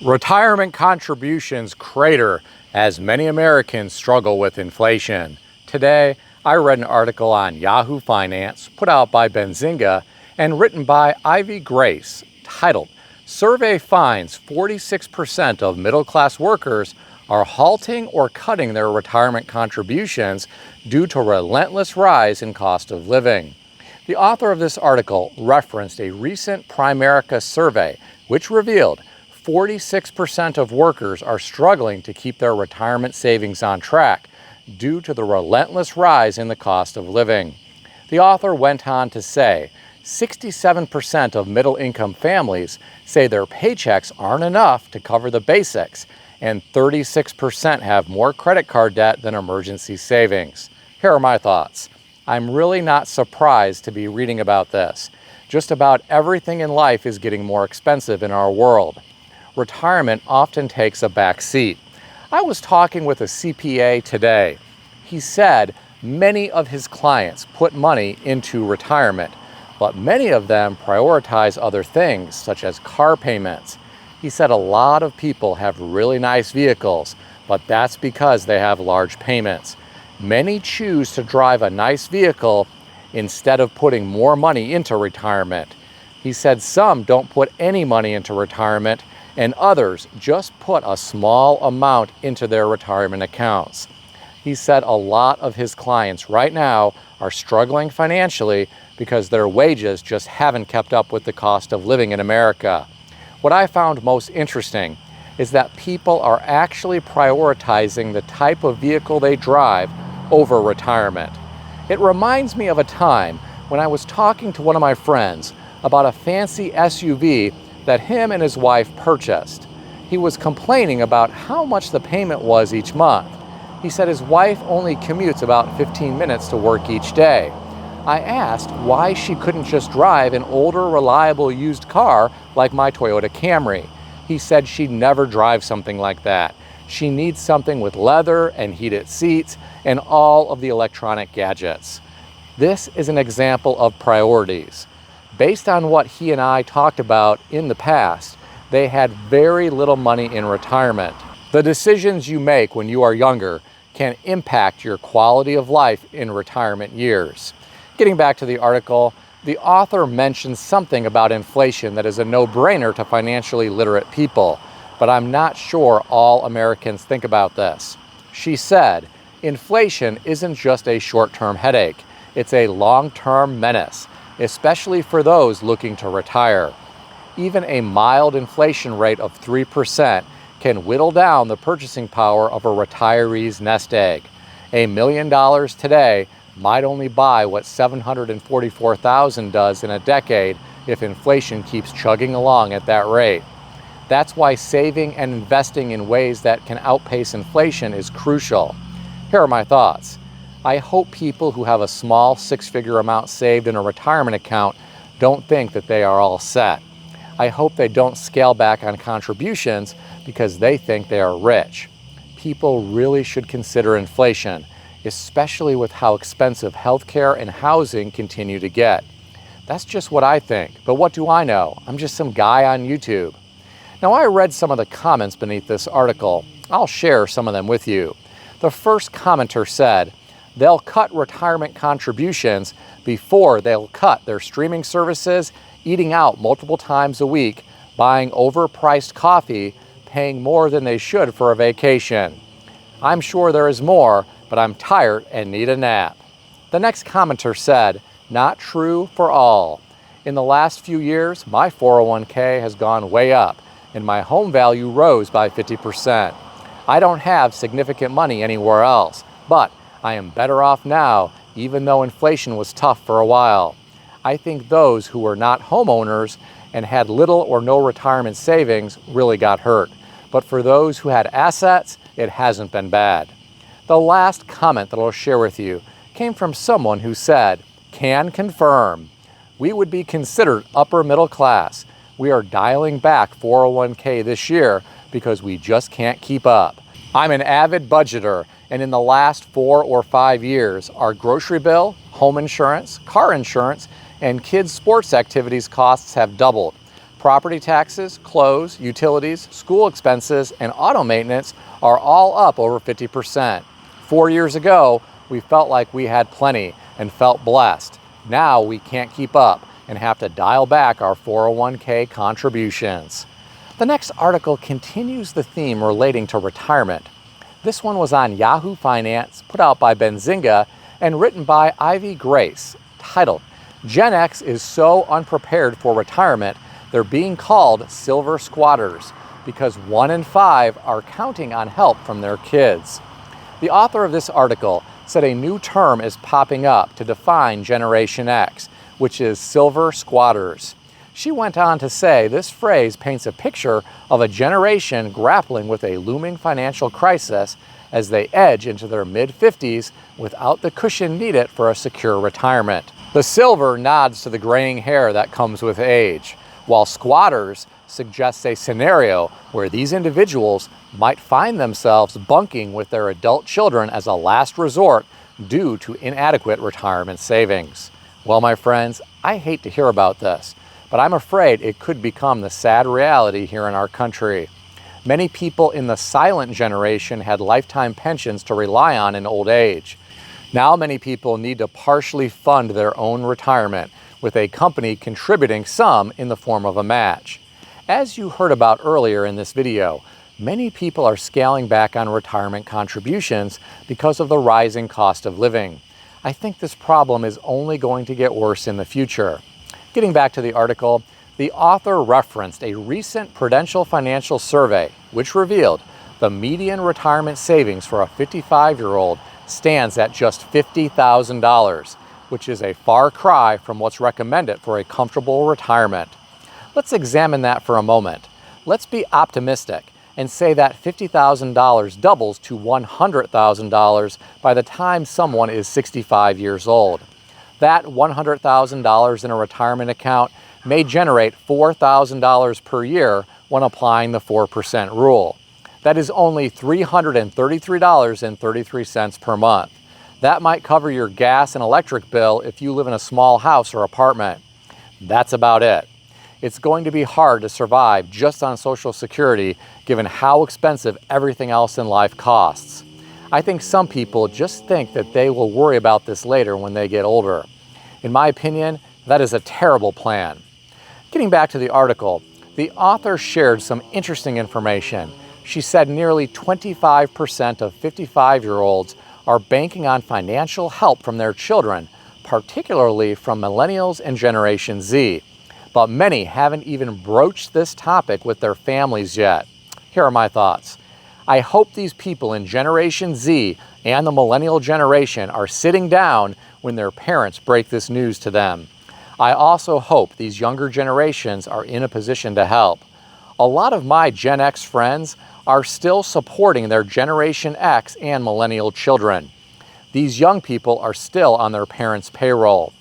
Retirement contributions crater as many Americans struggle with inflation. Today, I read an article on Yahoo Finance put out by Benzinga and written by Ivy Grace titled, "Survey Finds 46% of middle-class workers are halting or cutting their retirement contributions due to relentless rise in cost of living." The author of this article referenced a recent Primerica survey which revealed 46% of workers are struggling to keep their retirement savings on track due to the relentless rise in the cost of living. The author went on to say, 67% of middle-income families say their paychecks aren't enough to cover the basics, and 36% have more credit card debt than emergency savings. Here are my thoughts. I'm really not surprised to be reading about this. Just about everything in life is getting more expensive in our world. Retirement often takes a back seat. I was talking with a CPA today. He said many of his clients put money into retirement, but many of them prioritize other things, such as car payments. He said a lot of people have really nice vehicles, but that's because they have large payments. Many choose to drive a nice vehicle instead of putting more money into retirement. He said some don't put any money into retirement, and others just put a small amount into their retirement accounts. He said a lot of his clients right now are struggling financially because their wages just haven't kept up with the cost of living in America. What I found most interesting is that people are actually prioritizing the type of vehicle they drive over retirement. It reminds me of a time when I was talking to one of my friends about a fancy SUV that him and his wife purchased. He was complaining about how much the payment was each month. He said his wife only commutes about 15 minutes to work each day. I asked why she couldn't just drive an older, reliable used car like my Toyota Camry. He said she'd never drive something like that. She needs something with leather and heated seats and all of the electronic gadgets. This is an example of priorities. Based on what he and I talked about in the past, they had very little money in retirement. The decisions you make when you are younger can impact your quality of life in retirement years. Getting back to the article, the author mentions something about inflation that is a no-brainer to financially literate people, but I'm not sure all Americans think about this. She said, inflation isn't just a short-term headache, it's a long-term menace, especially for those looking to retire. Even a mild inflation rate of 3% can whittle down the purchasing power of a retiree's nest egg. $1 million today might only buy what $744,000 does in a decade if inflation keeps chugging along at that rate. That's why saving and investing in ways that can outpace inflation is crucial. Here are my thoughts. I hope people who have a small six-figure amount saved in a retirement account don't think that they are all set. I hope they don't scale back on contributions because they think they are rich. People really should consider inflation, especially with how expensive healthcare and housing continue to get. That's just what I think, but what do I know? I'm just some guy on YouTube. Now, I read some of the comments beneath this article. I'll share some of them with you. The first commenter said, they'll cut retirement contributions before they'll cut their streaming services, eating out multiple times a week, buying overpriced coffee, paying more than they should for a vacation. I'm sure there is more, but I'm tired and need a nap. The next commenter said, not true for all. In the last few years, my 401k has gone way up, and my home value rose by 50%. I don't have significant money anywhere else, but I am better off now, even though inflation was tough for a while. I think those who were not homeowners and had little or no retirement savings really got hurt. But for those who had assets, it hasn't been bad. The last comment that I'll share with you came from someone who said, can confirm. We would be considered upper middle class. We are dialing back 401k this year because we just can't keep up. I'm an avid budgeter, and in the last 4 or 5 years, our grocery bill, home insurance, car insurance, and kids' sports activities costs have doubled. Property taxes, clothes, utilities, school expenses, and auto maintenance are all up over 50%. 4 years ago, we felt like we had plenty and felt blessed. Now we can't keep up and have to dial back our 401k contributions. The next article continues the theme relating to retirement. This one was on Yahoo Finance, put out by Benzinga and written by Ivy Grace, titled, Gen X is so unprepared for retirement, they're being called silver squatters because 1 in 5 are counting on help from their kids. The author of this article said a new term is popping up to define Generation X, which is silver squatters. She went on to say this phrase paints a picture of a generation grappling with a looming financial crisis as they edge into their mid-50s without the cushion needed for a secure retirement. The silver nods to the graying hair that comes with age, while squatters suggests a scenario where these individuals might find themselves bunking with their adult children as a last resort due to inadequate retirement savings. Well, my friends, I hate to hear about this, but I'm afraid it could become the sad reality here in our country. Many people in the silent generation had lifetime pensions to rely on in old age. Now many people need to partially fund their own retirement, with a company contributing some in the form of a match. As you heard about earlier in this video, many people are scaling back on retirement contributions because of the rising cost of living. I think this problem is only going to get worse in the future. Getting back to the article, the author referenced a recent Prudential Financial survey, which revealed the median retirement savings for a 55-year-old stands at just $50,000, which is a far cry from what's recommended for a comfortable retirement. Let's examine that for a moment. Let's be optimistic and say that $50,000 doubles to $100,000 by the time someone is 65 years old. That $100,000 in a retirement account may generate $4,000 per year when applying the 4% rule. That is only $333.33 per month. That might cover your gas and electric bill if you live in a small house or apartment. That's about it. It's going to be hard to survive just on Social Security given how expensive everything else in life costs. I think some people just think that they will worry about this later when they get older. In my opinion, that is a terrible plan. Getting back to the article, the author shared some interesting information. She said nearly 25% of 55-year-olds are banking on financial help from their children, particularly from millennials and Generation Z. But many haven't even broached this topic with their families yet. Here are my thoughts. I hope these people in Generation Z and the millennial generation are sitting down when their parents break this news to them. I also hope these younger generations are in a position to help. A lot of my Gen X friends are still supporting their Generation X and millennial children. These young people are still on their parents' payroll.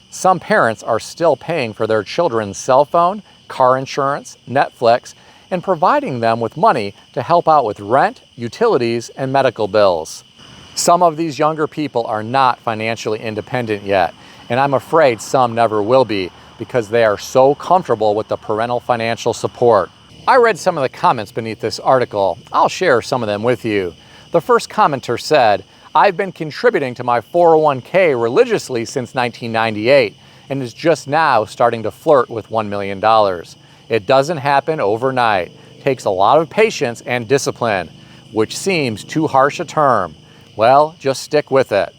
Some parents are still paying for their children's cell phone, car insurance, Netflix, and providing them with money to help out with rent, utilities, and medical bills. Some of these younger people are not financially independent yet, and I'm afraid some never will be because they are so comfortable with the parental financial support. I read some of the comments beneath this article. I'll share some of them with you. The first commenter said, I've been contributing to my 401k religiously since 1998 and is just now starting to flirt with $1 million. It doesn't happen overnight. It takes a lot of patience and discipline, which seems too harsh a term. Well, just stick with it.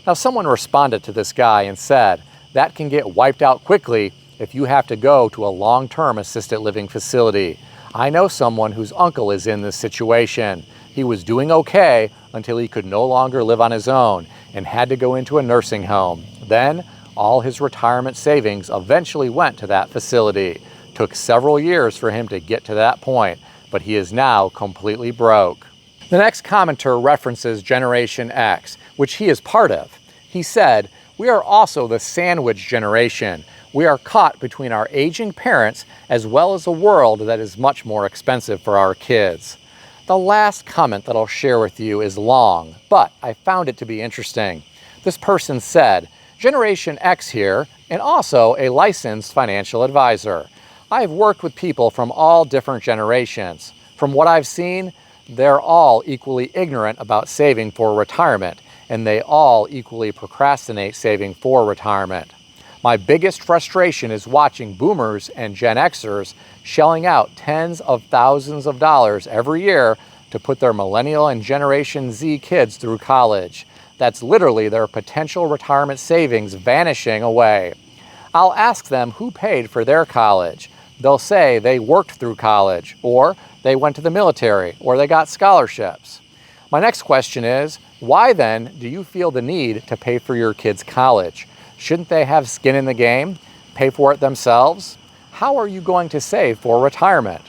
Now, someone responded to this guy and said, that can get wiped out quickly if you have to go to a long-term assisted living facility. I know someone whose uncle is in this situation. He was doing okay until he could no longer live on his own and had to go into a nursing home. Then, all his retirement savings eventually went to that facility. Took several years for him to get to that point, but he is now completely broke. The next commenter references Generation X, which he is part of. He said, we are also the sandwich generation. We are caught between our aging parents as well as a world that is much more expensive for our kids. The last comment that I'll share with you is long, but I found it to be interesting. This person said, Generation X here, and also a licensed financial advisor. I've worked with people from all different generations. From what I've seen, they're all equally ignorant about saving for retirement, and they all equally procrastinate saving for retirement. My biggest frustration is watching boomers and Gen Xers shelling out tens of thousands of dollars every year to put their millennial and Generation Z kids through college. That's literally their potential retirement savings vanishing away. I'll ask them who paid for their college. They'll say they worked through college, or they went to the military, or they got scholarships. My next question is, why then do you feel the need to pay for your kids' college? Shouldn't they have skin in the game, pay for it themselves? How are you going to save for retirement?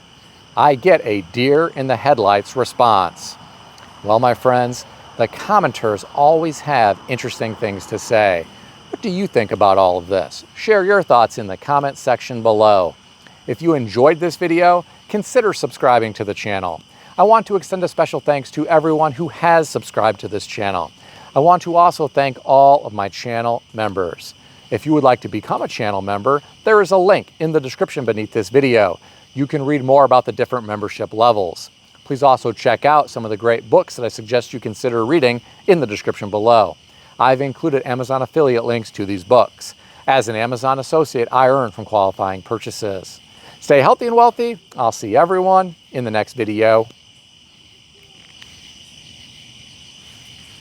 I get a deer in the headlights response. Well, my friends, the commenters always have interesting things to say. What do you think about all of this? Share your thoughts in the comment section below. If you enjoyed this video, consider subscribing to the channel. I want to extend a special thanks to everyone who has subscribed to this channel. I want to also thank all of my channel members. If you would like to become a channel member, there is a link in the description beneath this video. You can read more about the different membership levels. Please also check out some of the great books that I suggest you consider reading in the description below. I've included Amazon affiliate links to these books. As an Amazon associate, I earn from qualifying purchases. Stay healthy and wealthy. I'll see everyone in the next video.